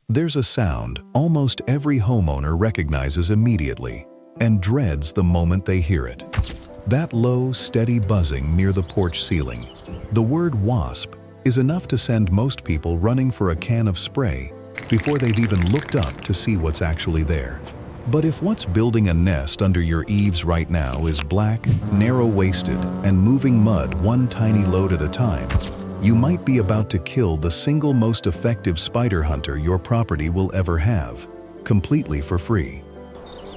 There's a sound almost every homeowner recognizes immediately and dreads the moment they hear it. That low, steady buzzing near the porch ceiling. The word wasp is enough to send most people running for a can of spray before they've even looked up to see what's actually there. But if what's building a nest under your eaves right now is black, narrow-waisted, and moving mud one tiny load at a time, you might be about to kill the single most effective spider hunter your property will ever have, completely for free.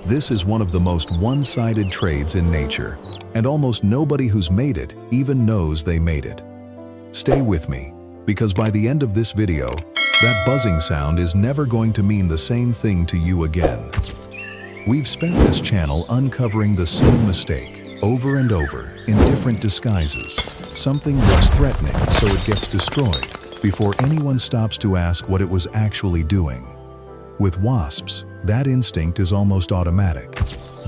This is one of the most one-sided trades in nature, and almost nobody who's made it even knows they made it. Stay with me, because by the end of this video, that buzzing sound is never going to mean the same thing to you again. We've spent this channel uncovering the same mistake over and over in different disguises. Something looks threatening, so it gets destroyed before anyone stops to ask what it was actually doing. With wasps, that instinct is almost automatic.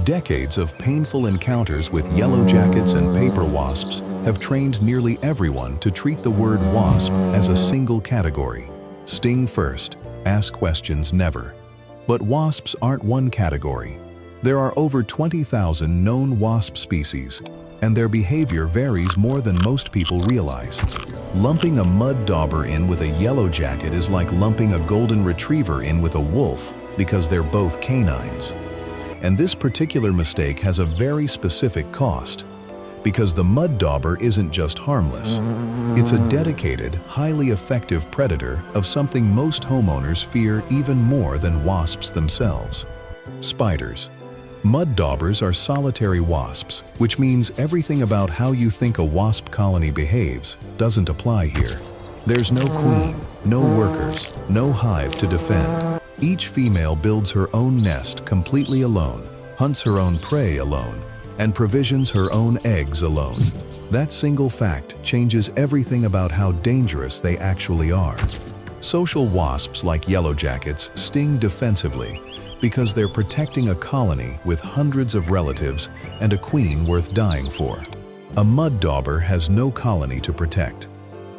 Decades of painful encounters with yellowjackets and paper wasps have trained nearly everyone to treat the word wasp as a single category. Sting first, ask questions never. But wasps aren't one category. There are over 20,000 known wasp species, and their behavior varies more than most people realize. Lumping a mud dauber in with a yellowjacket is like lumping a golden retriever in with a wolf because they're both canines. And this particular mistake has a very specific cost, because the mud dauber isn't just harmless. It's a dedicated, highly effective predator of something most homeowners fear even more than wasps themselves: spiders. Mud daubers are solitary wasps, which means everything about how you think a wasp colony behaves doesn't apply here. There's no queen, no workers, no hive to defend. Each female builds her own nest completely alone, hunts her own prey alone, and provisions her own eggs alone. That single fact changes everything about how dangerous they actually are. Social wasps like yellowjackets sting defensively because they're protecting a colony with hundreds of relatives and a queen worth dying for. A mud dauber has no colony to protect.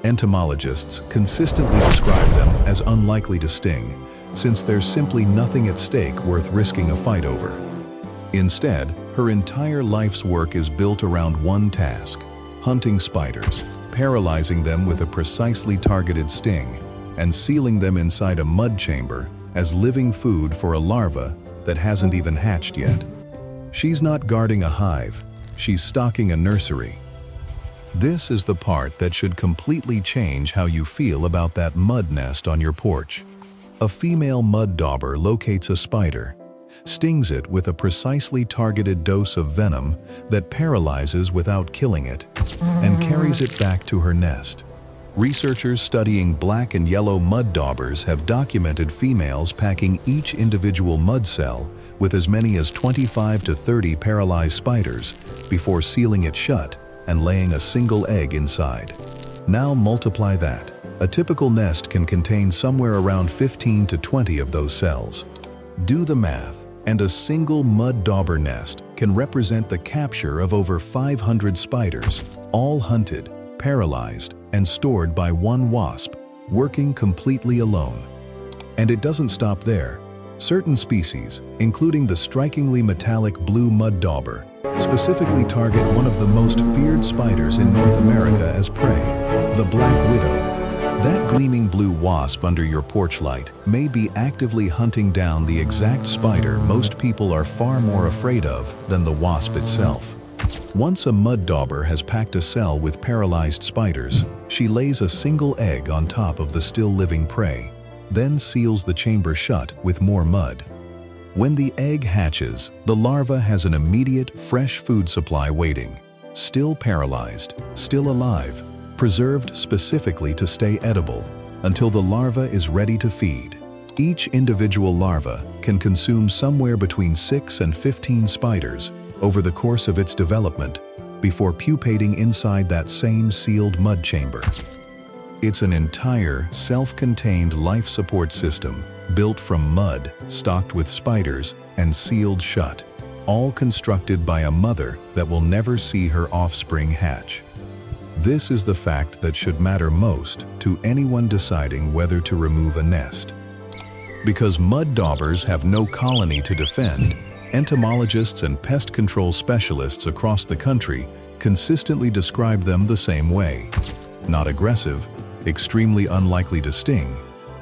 Entomologists consistently describe them as unlikely to sting, since there's simply nothing at stake worth risking a fight over. Instead, her entire life's work is built around one task: hunting spiders, paralyzing them with a precisely targeted sting, and sealing them inside a mud chamber as living food for a larva that hasn't even hatched yet. She's not guarding a hive, she's stocking a nursery. This is the part that should completely change how you feel about that mud nest on your porch. A female mud dauber locates a spider, stings it with a precisely targeted dose of venom that paralyzes without killing it, and carries it back to her nest. Researchers studying black and yellow mud daubers have documented females packing each individual mud cell with as many as 25 to 30 paralyzed spiders before sealing it shut and laying a single egg inside. Now multiply that. A typical nest can contain somewhere around 15 to 20 of those cells. Do the math, and a single mud dauber nest can represent the capture of over 500 spiders, all hunted, paralyzed, and stored by one wasp, working completely alone. And it doesn't stop there. Certain species, including the strikingly metallic blue mud dauber, specifically target one of the most feared spiders in North America as prey, the black widow. That gleaming blue wasp under your porch light may be actively hunting down the exact spider most people are far more afraid of than the wasp itself. Once a mud dauber has packed a cell with paralyzed spiders, she lays a single egg on top of the still living prey, then seals the chamber shut with more mud. When the egg hatches, the larva has an immediate, fresh food supply waiting, still paralyzed, still alive, preserved specifically to stay edible, until the larva is ready to feed. Each individual larva can consume somewhere between 6 and 15 spiders over the course of its development, before pupating inside that same sealed mud chamber. It's an entire, self-contained life support system built from mud, stocked with spiders, and sealed shut, all constructed by a mother that will never see her offspring hatch. This is the fact that should matter most to anyone deciding whether to remove a nest. Because mud daubers have no colony to defend, entomologists and pest control specialists across the country consistently describe them the same way. Not aggressive, extremely unlikely to sting,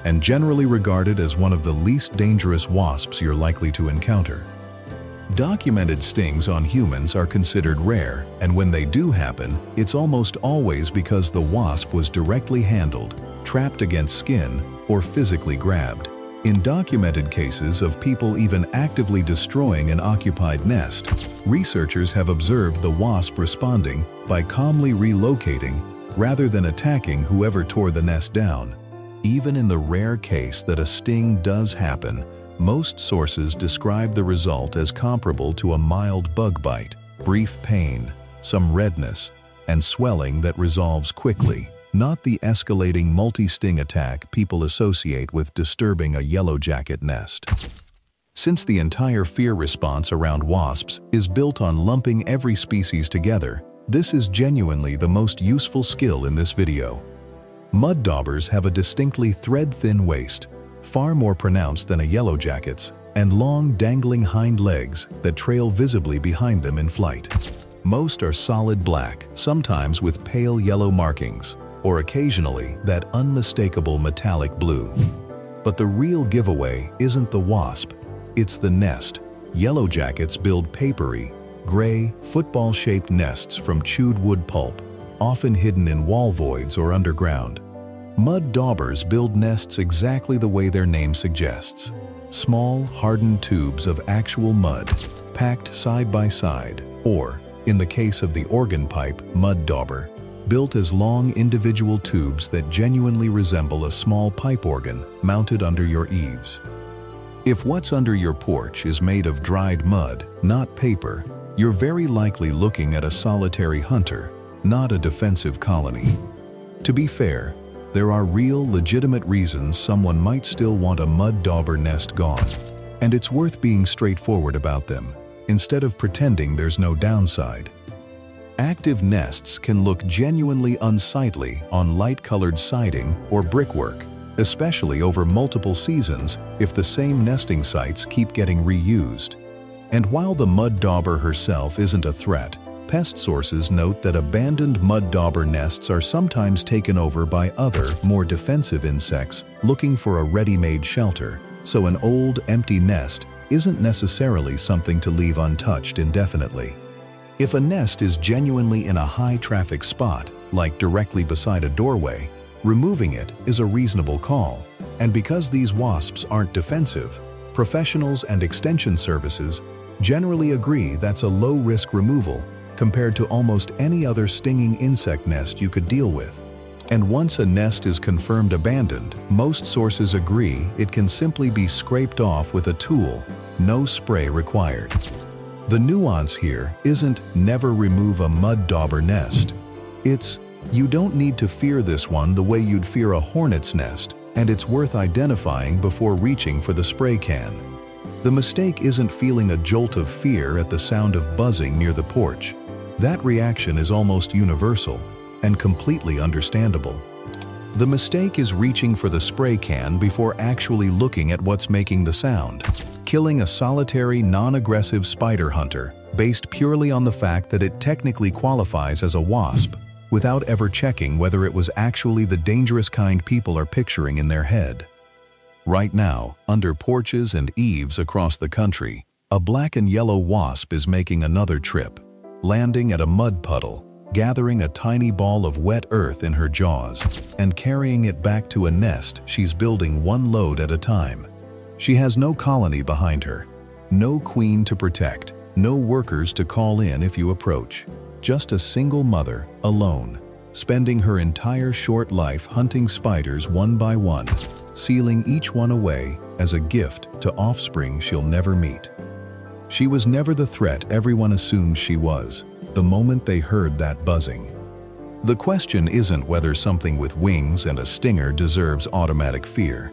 and generally regarded as one of the least dangerous wasps you're likely to encounter. Documented stings on humans are considered rare, and when they do happen, it's almost always because the wasp was directly handled, trapped against skin, or physically grabbed. In documented cases of people even actively destroying an occupied nest, researchers have observed the wasp responding by calmly relocating rather than attacking whoever tore the nest down. Even in the rare case that a sting does happen, most sources describe the result as comparable to a mild bug bite, brief pain, some redness, and swelling that resolves quickly, not the escalating multi-sting attack people associate with disturbing a yellowjacket nest. Since the entire fear response around wasps is built on lumping every species together, this is genuinely the most useful skill in this video. Mud daubers have a distinctly thread-thin waist, far more pronounced than a yellowjacket's, and long dangling hind legs that trail visibly behind them in flight. Most are solid black, sometimes with pale yellow markings, or occasionally that unmistakable metallic blue. But the real giveaway isn't the wasp, it's the nest. Yellowjackets build papery, gray, football-shaped nests from chewed wood pulp, often hidden in wall voids or underground. Mud daubers build nests exactly the way their name suggests. Small, hardened tubes of actual mud, packed side by side, or, in the case of the organ pipe mud dauber, built as long individual tubes that genuinely resemble a small pipe organ mounted under your eaves. If what's under your porch is made of dried mud, not paper, you're very likely looking at a solitary hunter, not a defensive colony. To be fair, there are real, legitimate reasons someone might still want a mud dauber nest gone, and it's worth being straightforward about them, instead of pretending there's no downside. Active nests can look genuinely unsightly on light-colored siding or brickwork, especially over multiple seasons if the same nesting sites keep getting reused. And while the mud dauber herself isn't a threat, pest sources note that abandoned mud dauber nests are sometimes taken over by other, more defensive insects looking for a ready-made shelter, so an old, empty nest isn't necessarily something to leave untouched indefinitely. If a nest is genuinely in a high-traffic spot, like directly beside a doorway, removing it is a reasonable call. And because these wasps aren't defensive, professionals and extension services generally agree that's a low-risk removal compared to almost any other stinging insect nest you could deal with. And once a nest is confirmed abandoned, most sources agree it can simply be scraped off with a tool, no spray required. The nuance here isn't never remove a mud dauber nest. It's you don't need to fear this one the way you'd fear a hornet's nest, and it's worth identifying before reaching for the spray can. The mistake isn't feeling a jolt of fear at the sound of buzzing near the porch. That reaction is almost universal and completely understandable. The mistake is reaching for the spray can before actually looking at what's making the sound. Killing a solitary, non-aggressive spider hunter based purely on the fact that it technically qualifies as a wasp, without ever checking whether it was actually the dangerous kind people are picturing in their head. Right now, under porches and eaves across the country, a black and yellow wasp is making another trip, landing at a mud puddle, gathering a tiny ball of wet earth in her jaws, and carrying it back to a nest she's building one load at a time. She has no colony behind her, no queen to protect, no workers to call in if you approach. Just a single mother, alone, spending her entire short life hunting spiders one by one, sealing each one away as a gift to offspring she'll never meet. She was never the threat everyone assumed she was, the moment they heard that buzzing. The question isn't whether something with wings and a stinger deserves automatic fear.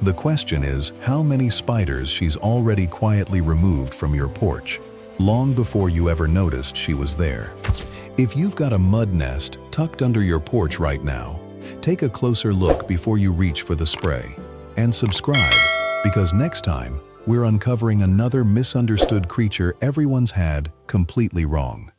The question is how many spiders she's already quietly removed from your porch, long before you ever noticed she was there. If you've got a mud nest tucked under your porch right now, take a closer look before you reach for the spray. And subscribe, because next time, we're uncovering another misunderstood creature everyone's had completely wrong.